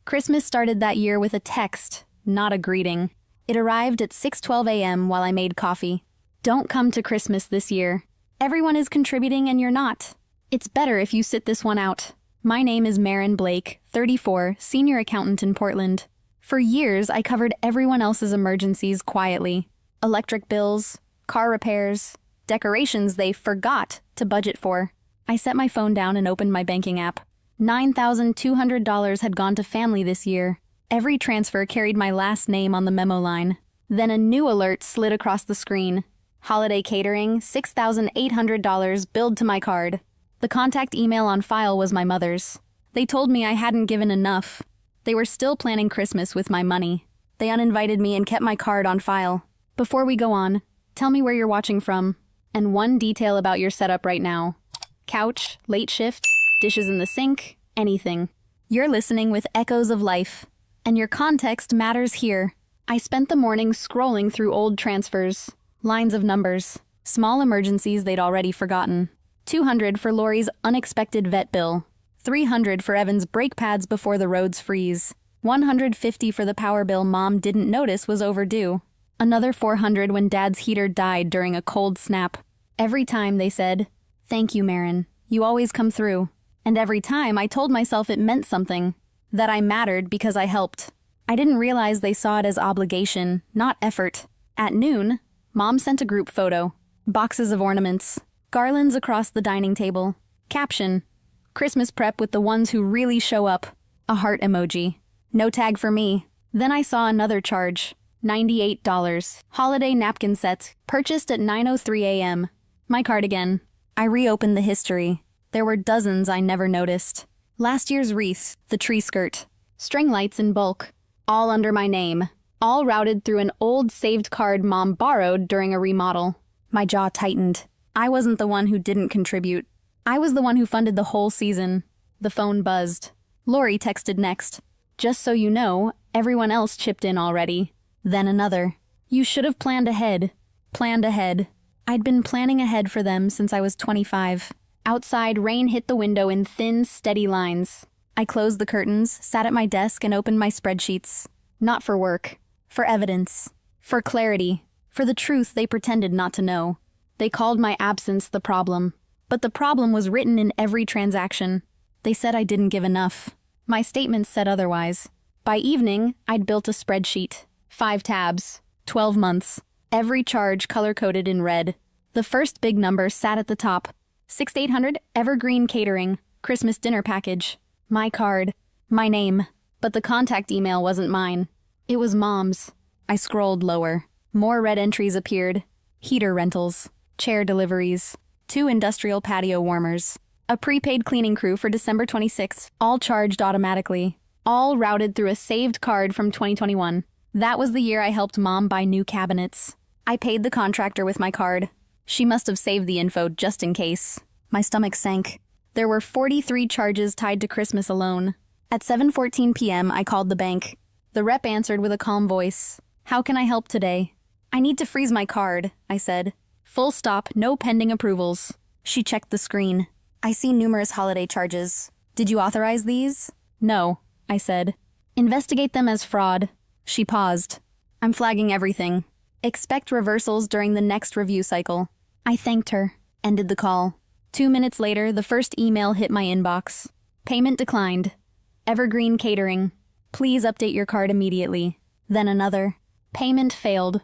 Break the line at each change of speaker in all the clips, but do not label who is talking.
Christmas started that year with a text, not a greeting. It arrived at 6:12 a.m. while I made coffee. Don't come to Christmas this year. Everyone is contributing and you're not. It's better if you sit this one out. My name is Marin Blake, 34, senior accountant in Portland. For years, I covered everyone else's emergencies quietly. Electric bills, car repairs, decorations they forgot to budget for. I set my phone down and opened my banking app. $9,200 had gone to family this year. Every transfer carried my last name on the memo line. Then a new alert slid across the screen. Holiday catering, $6,800 billed to my card. The contact email on file was my mother's. They told me I hadn't given enough. They were still planning Christmas with my money. They uninvited me and kept my card on file. Before we go on, tell me where you're watching from. And one detail about your setup right now. Couch, late shift, dishes in the sink, anything. You're listening with echoes of life. And your context matters here. I spent the morning scrolling through old transfers. Lines of numbers. Small emergencies they'd already forgotten. $200 for Lori's unexpected vet bill. $300 for Evan's brake pads before the roads freeze. $150 for the power bill Mom didn't notice was overdue. Another $400 when Dad's heater died during a cold snap. Every time they said, "Thank you, Marin. You always come through." And every time I told myself it meant something. That I mattered because I helped. I didn't realize they saw it as obligation, not effort. At noon, Mom sent a group photo. Boxes of ornaments. Garlands across the dining table. Caption: Christmas prep with the ones who really show up. A heart emoji. No tag for me. Then I saw another charge. $98. Holiday napkin set. Purchased at 9:03 a.m. My card again. I reopened the history. There were dozens I never noticed. Last year's wreath, the tree skirt. String lights in bulk. All under my name. All routed through an old saved card Mom borrowed during a remodel. My jaw tightened. I wasn't the one who didn't contribute. I was the one who funded the whole season. The phone buzzed. Lori texted next. "Just so you know, everyone else chipped in already." Then another. "You should have planned ahead." Planned ahead. I'd been planning ahead for them since I was 25. Outside, rain hit the window in thin, steady lines. I closed the curtains, sat at my desk, and opened my spreadsheets. Not for work. For evidence. For clarity. For the truth they pretended not to know. They called my absence the problem. But the problem was written in every transaction. They said I didn't give enough. My statements said otherwise. By evening, I'd built a spreadsheet. 5 tabs. 12 months. Every charge color-coded in red. The first big number sat at the top. $6,800 Evergreen Catering. Christmas dinner package. My card. My name. But the contact email wasn't mine. It was Mom's. I scrolled lower. More red entries appeared. Heater rentals. Chair deliveries. 2 industrial patio warmers. A prepaid cleaning crew for December 26th. All charged automatically. All routed through a saved card from 2021. That was the year I helped Mom buy new cabinets. I paid the contractor with my card. She must have saved the info just in case. My stomach sank. There were 43 charges tied to Christmas alone. At 7:14 p.m., I called the bank. The rep answered with a calm voice. "How can I help today?" "I need to freeze my card," I said. "Full stop, no pending approvals." She checked the screen. "I see numerous holiday charges. Did you authorize these?" "No," I said. "Investigate them as fraud." She paused. "I'm flagging everything. Expect reversals during the next review cycle." I thanked her. Ended the call. 2 minutes later, the first email hit my inbox. Payment declined. Evergreen Catering. Please update your card immediately. Then another. Payment failed.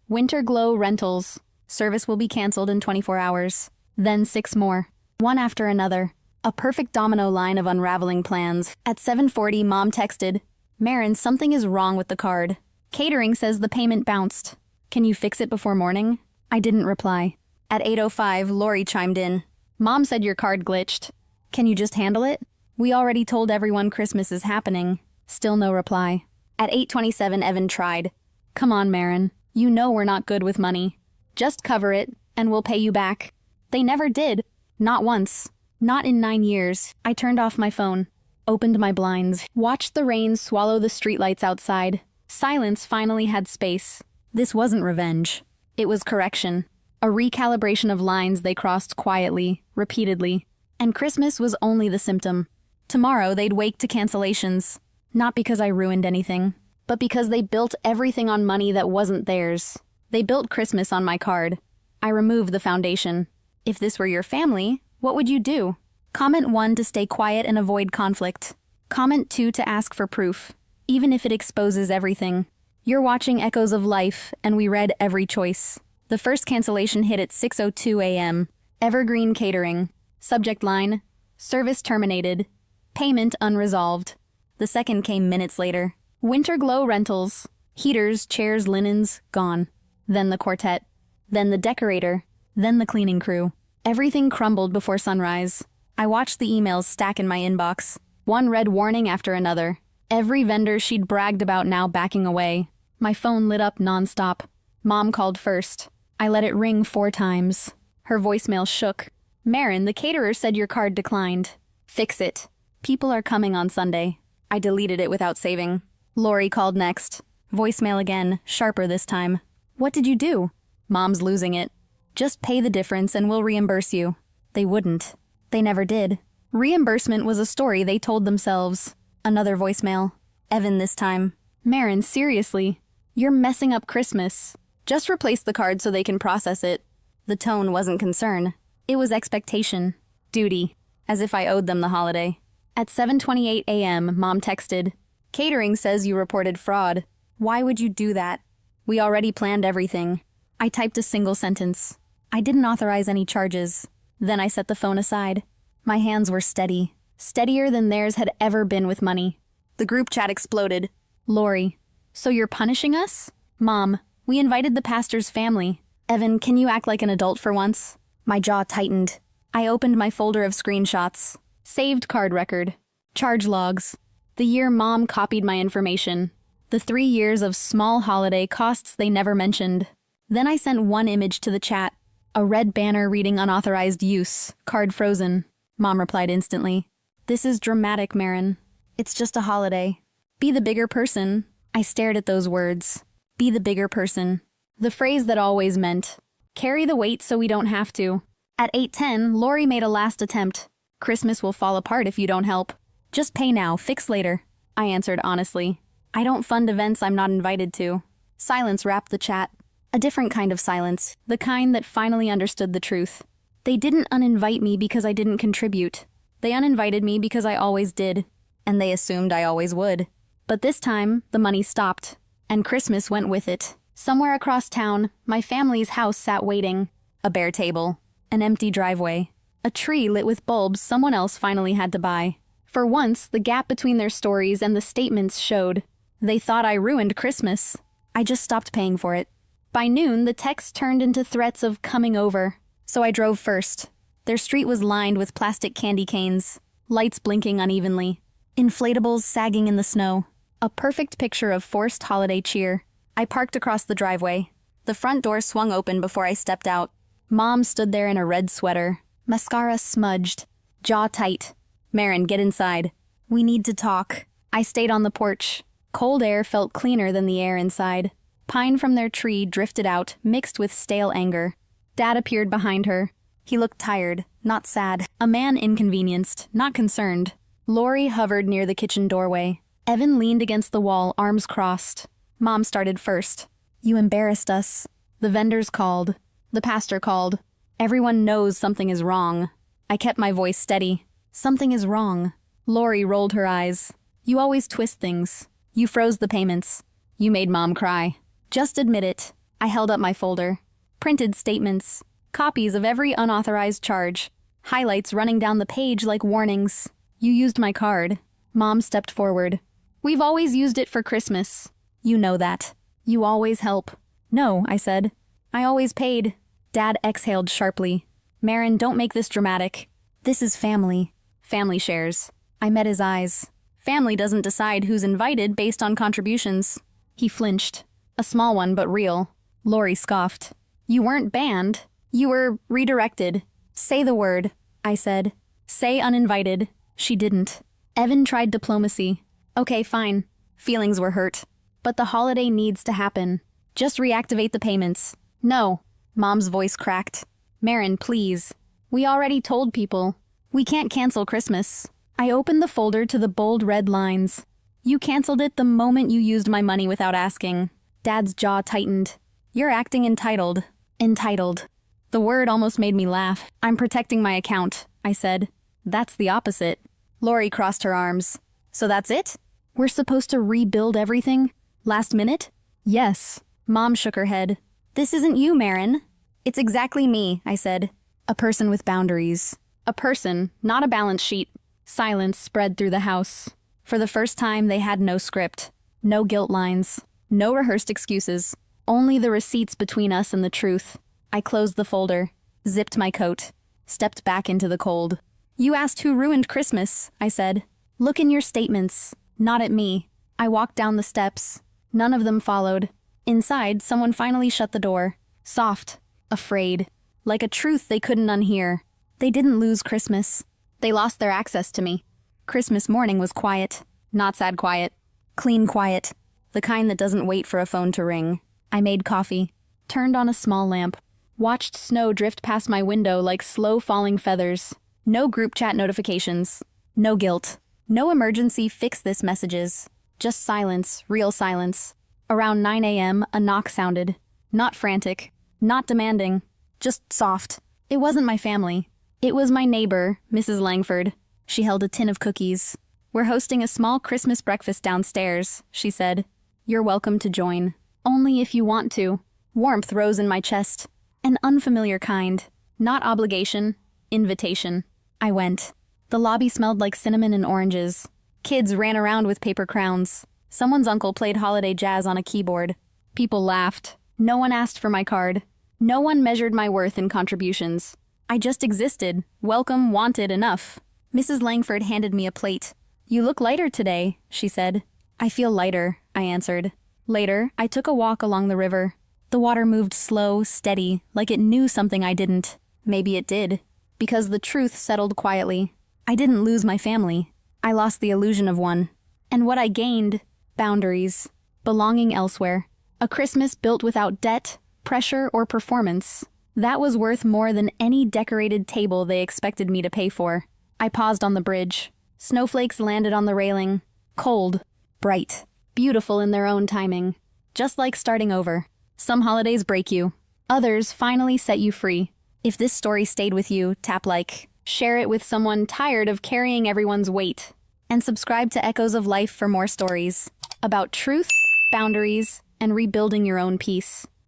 Winter Glow Rentals. Service will be canceled in 24 hours. Then 6 more. One after another. A perfect domino line of unraveling plans. At 7:40, Mom texted, "Marin, something is wrong with the card. Catering says the payment bounced. Can you fix it before morning?" I didn't reply. At 8:05, Lori chimed in. "Mom said your card glitched. Can you just handle it? We already told everyone Christmas is happening." Still no reply. At 8:27, Evan tried. "Come on, Marin. You know we're not good with money. Just cover it, and we'll pay you back." They never did. Not once. Not in 9 years. I turned off my phone. Opened my blinds. Watched the rain swallow the streetlights outside. Silence finally had space. This wasn't revenge. It was correction. A recalibration of lines they crossed quietly, repeatedly. And Christmas was only the symptom. Tomorrow they'd wake to cancellations. Not because I ruined anything, but because they built everything on money that wasn't theirs. They built Christmas on my card. I removed the foundation. If this were your family, what would you do? Comment 1 to stay quiet and avoid conflict. Comment 2 to ask for proof, even if it exposes everything. You're watching Echoes of Life, and we read every choice. The first cancellation hit at 6:02 a.m. Evergreen Catering. Subject line, service terminated. Payment unresolved. The second came minutes later. Winter Glow Rentals. Heaters, chairs, linens, gone. Then the quartet. Then the decorator. Then the cleaning crew. Everything crumbled before sunrise. I watched the emails stack in my inbox. One red warning after another. Every vendor she'd bragged about now backing away. My phone lit up nonstop. Mom called first. I let it ring 4 times. Her voicemail shook. Marin, the caterer said your card declined. Fix it. People are coming on Sunday. I deleted it without saving. Lori called next. Voicemail again, sharper this time. What did you do? Mom's losing it. Just pay the difference and we'll reimburse you. They wouldn't. They never did. Reimbursement was a story they told themselves. Another voicemail. Evan this time. Marin, seriously. You're messing up Christmas. Just replace the card so they can process it. The tone wasn't concern. It was expectation. Duty. As if I owed them the holiday. At 7:28 a.m., Mom texted. Catering says you reported fraud. Why would you do that? We already planned everything. I typed a single sentence. I didn't authorize any charges. Then I set the phone aside. My hands were steady. Steadier than theirs had ever been with money. The group chat exploded. Lori. So you're punishing us? Mom. We invited the pastor's family. Evan, can you act like an adult for once? My jaw tightened. I opened my folder of screenshots. Saved card record. Charge logs. The year Mom copied my information. The 3 years of small holiday costs they never mentioned. Then I sent one image to the chat. A red banner reading unauthorized use. Card frozen. Mom replied instantly. This is dramatic, Marin. It's just a holiday. Be the bigger person. I stared at those words. Be the bigger person. The phrase that always meant, carry the weight so we don't have to. At 8:10, Lori made a last attempt. Christmas will fall apart if you don't help. Just pay now, fix later. I answered honestly. I don't fund events I'm not invited to. Silence wrapped the chat. A different kind of silence, the kind that finally understood the truth. They didn't uninvite me because I didn't contribute. They uninvited me because I always did. And they assumed I always would. But this time, the money stopped. And Christmas went with it. Somewhere across town, my family's house sat waiting. A bare table. An empty driveway. A tree lit with bulbs someone else finally had to buy. For once, the gap between their stories and the statements showed. They thought I ruined Christmas. I just stopped paying for it. By noon, the texts turned into threats of coming over. So I drove first. Their street was lined with plastic candy canes. Lights blinking unevenly. Inflatables sagging in the snow. A perfect picture of forced holiday cheer. I parked across the driveway. The front door swung open before I stepped out. Mom stood there in a red sweater. Mascara smudged. Jaw tight. Marin, get inside. We need to talk. I stayed on the porch. Cold air felt cleaner than the air inside. Pine from their tree drifted out, mixed with stale anger. Dad appeared behind her. He looked tired, not sad. A man inconvenienced, not concerned. Lori hovered near the kitchen doorway. Evan leaned against the wall, arms crossed. Mom started first. You embarrassed us. The vendors called. The pastor called. Everyone knows something is wrong. I kept my voice steady. Something is wrong. Lori rolled her eyes. You always twist things. You froze the payments. You made Mom cry. Just admit it. I held up my folder. Printed statements. Copies of every unauthorized charge. Highlights running down the page like warnings. You used my card. Mom stepped forward. We've always used it for Christmas. You know that. You always help. No, I said. I always paid. Dad exhaled sharply. Marin, don't make this dramatic. This is family. Family shares. I met his eyes. Family doesn't decide who's invited based on contributions. He flinched. A small one, but real. Lori scoffed. You weren't banned. You were redirected. Say the word, I said. Say uninvited. She didn't. Evan tried diplomacy. Okay, fine. Feelings were hurt. But the holiday needs to happen. Just reactivate the payments. No. Mom's voice cracked. Marin, please. We already told people. We can't cancel Christmas. I opened the folder to the bold red lines. You canceled it the moment you used my money without asking. Dad's jaw tightened. You're acting entitled. Entitled. The word almost made me laugh. I'm protecting my account, I said. That's the opposite. Lori crossed her arms. So that's it? We're supposed to rebuild everything? Last minute? Yes. Mom shook her head. This isn't you, Marin. It's exactly me, I said. A person with boundaries. A person, not a balance sheet. Silence spread through the house. For the first time, they had no script. No guilt lines. No rehearsed excuses. Only the receipts between us and the truth. I closed the folder, zipped my coat, stepped back into the cold. You asked who ruined Christmas, I said. Look in your statements. Not at me. I walked down the steps. None of them followed. Inside, someone finally shut the door. Soft. Afraid. Like a truth they couldn't unhear. They didn't lose Christmas. They lost their access to me. Christmas morning was quiet. Not sad quiet. Clean quiet. The kind that doesn't wait for a phone to ring. I made coffee. Turned on a small lamp. Watched snow drift past my window like slow falling feathers. No group chat notifications. No guilt. No emergency fix this messages. Just silence, real silence. Around 9 a.m., a knock sounded. Not frantic. Not demanding. Just soft. It wasn't my family. It was my neighbor, Mrs. Langford. She held a tin of cookies. We're hosting a small Christmas breakfast downstairs, she said. You're welcome to join. Only if you want to. Warmth rose in my chest. An unfamiliar kind. Not obligation. Invitation. I went. The lobby smelled like cinnamon and oranges. Kids ran around with paper crowns. Someone's uncle played holiday jazz on a keyboard. People laughed. No one asked for my card. No one measured my worth in contributions. I just existed. Welcome, wanted, enough. Mrs. Langford handed me a plate. You look lighter today, she said. I feel lighter, I answered. Later, I took a walk along the river. The water moved slow, steady, like it knew something I didn't. Maybe it did. Because the truth settled quietly. I didn't lose my family. I lost the illusion of one. And what I gained, boundaries, belonging elsewhere. A Christmas built without debt, pressure, or performance. That was worth more than any decorated table they expected me to pay for. I paused on the bridge. Snowflakes landed on the railing. Cold, bright, beautiful in their own timing. Just like starting over. Some holidays break you. Others finally set you free. If this story stayed with you, tap like. Share it with someone tired of carrying everyone's weight. And subscribe to Echoes of Life for more stories. About truth, boundaries, and rebuilding your own peace.